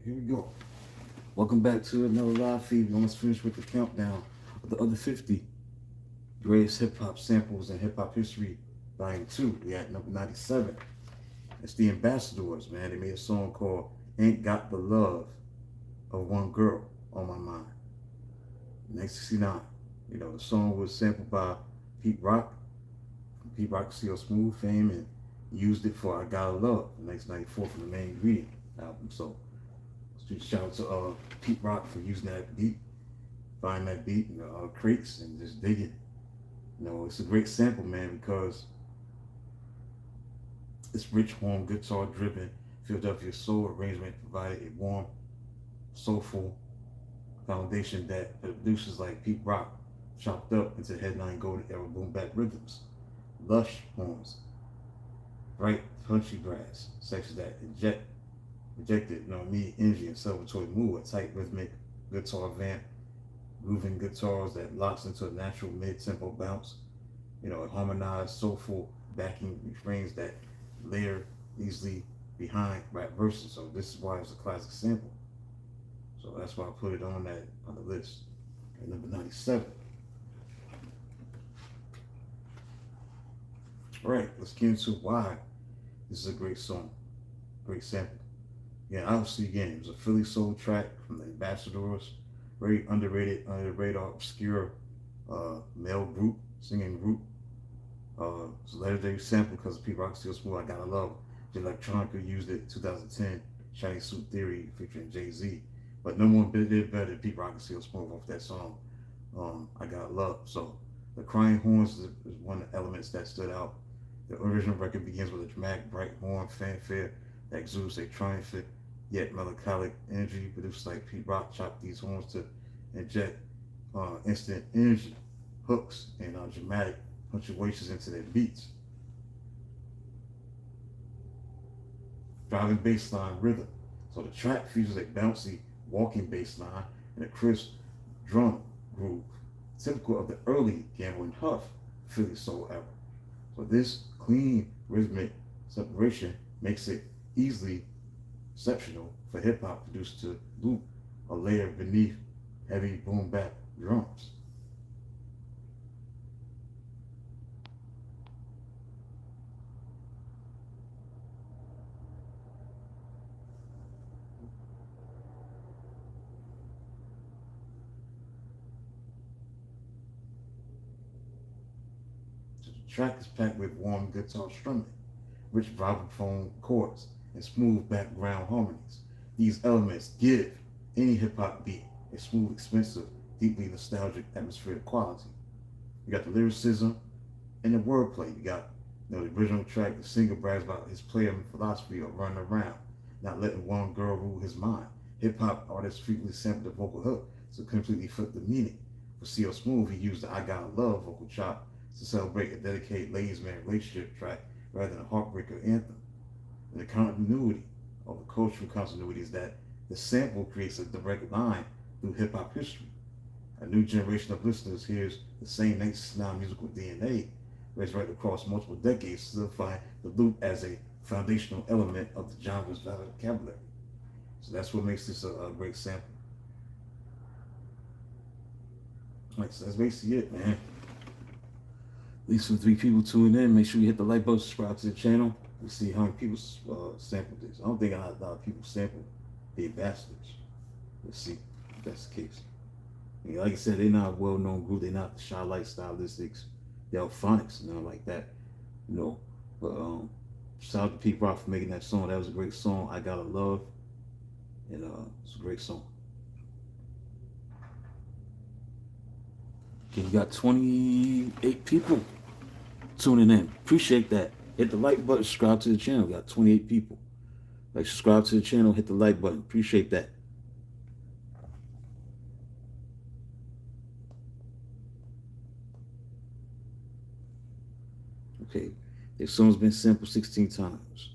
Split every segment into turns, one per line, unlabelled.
Here we go. Welcome back to another live feed. We almost finished with the countdown of the other 50 greatest hip hop samples in hip hop history, volume 2. We at number 97. It's the Ambassadors, man. They made a song called Ain't Got the Love of One Girl on My Mind. 1969. You know, the song was sampled by Pete Rock, from Pete Rock CL Smooth fame, and used it for I Gotta Love in 1994 from the Main Ingredient album. So, shout out to Pete Rock for using that beat, find that beat in the crates and just dig it. You know, it's a great sample, man, because it's rich, warm, guitar driven Philadelphia soul arrangement provided a warm, soulful foundation that producers like Pete Rock chopped up into headline golden era boom bap rhythms. Lush horns, bright, punchy brass, sections that injected, immediate energy and celebratory mood, a tight rhythmic guitar vamp, grooving guitars that locks into a natural mid-tempo bounce, a harmonized, soulful backing refrains that layer easily behind rap verses. So this is why it's a classic sample. So that's why I put it on the list at number 97. All right, let's get into why this is a great song, great sample. Yeah, obviously, again, it was a Philly soul track from the Ambassadors, very underrated, under the radar, obscure male group, singing group. It's a legendary sample because of Pete Rock, Steel Smooth, I Gotta Love. Jay Electronica used it in 2010, Shiny Suit Theory featuring Jay-Z. But no one did better than Pete Rock and Steel Smooth off that song, I Gotta Love. So the crying horns is one of the elements that stood out. The original record begins with a dramatic, bright horn fanfare that exudes a triumphant yet melancholic energy. Producers like Pete Rock chopped these horns to inject instant energy, hooks, and dramatic punctuations into their beats. Driving bass line rhythm. So the track features a bouncy walking bass line and a crisp drum groove, typical of the early Gamble and Huff Philly soul era. So this clean rhythmic separation makes it easily exceptional for hip hop produced to loop a layer beneath heavy boom bap drums. So the track is packed with warm guitar strumming, rich vibraphone chords, and smooth background harmonies. These elements give any hip hop beat a smooth, expensive, deeply nostalgic atmospheric quality. You got the lyricism and the wordplay. You got the original track, the singer brags about his player philosophy of running around, not letting one girl rule his mind. Hip hop artists frequently sample the vocal hook to completely flip the meaning. For CL Smooth, he used the I Gotta Love vocal chop to celebrate a dedicated ladies' man relationship track rather than a heartbreaker anthem. And the continuity of the cultural continuity is that the sample creates a direct line through hip hop history. A new generation of listeners hears the same 1969 musical DNA raised right across multiple decades, solidifying the loop as a foundational element of the genre's vocabulary. So that's what makes this a great sample. Right, so that's basically it, man. At least for 3 people tuning in, make sure you hit the like button, subscribe to the channel. We see how many people sampled this. I don't think a lot of people sampled the Ambassadors. Let's see if that's the case. And like I said, they're not a well-known group. They're not the Shy Light Stylistics, Delphonics, nothing like that. But shout out to Pete Rock for making that song. That was a great song. I Gotta Love, and it's a great song. Okay, you got 28 people tuning in. Appreciate that. Hit the like button, subscribe to the channel. We got 28 people. Like, subscribe to the channel, hit the like button. Appreciate that. Okay, this song's been sampled 16 times.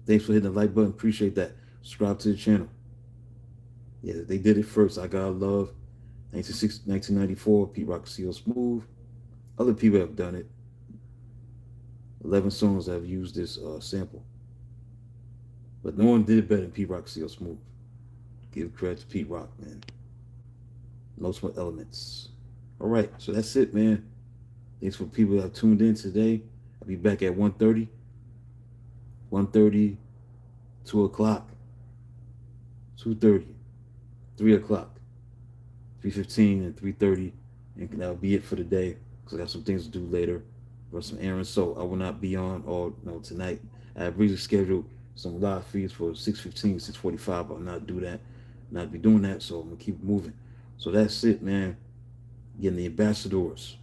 Thanks for hitting the like button. Appreciate that. Subscribe to the channel. Yeah, they did it first. I Gotta Love, 1994, Pete Rock, CL Smooth. Other people have done it. 11 songs that have used this sample. But no one did it better than Pete Rock, CL Smooth. Give credit to Pete Rock, man. Multiple elements. All right, so that's it, man. Thanks for people that have tuned in today. I'll be back at 1:30. 1:30, 2 o'clock, 2:30, 3 o'clock, 3:15, and 3:30. And that'll be it for the day because I got some things to do later. Run some errands, so I will not be on all tonight. I have really scheduled some live feeds for 6:15, 6:45. I'll not do that. Not be doing that, so I'm gonna keep moving. So that's it, man. Getting the ambassadors.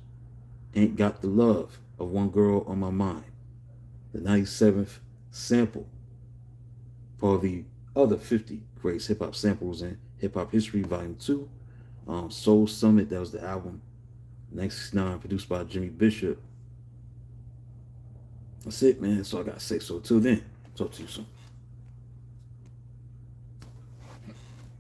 Ain't Got the Love of One Girl on My Mind. The 97th sample for the other 50 greatest hip hop samples in Hip Hop History Volume 2. Soul Summit, that was the album. 1969, produced by Jimmy Bishop. That's it, man. That's all I got to say. So, till then, talk to you soon.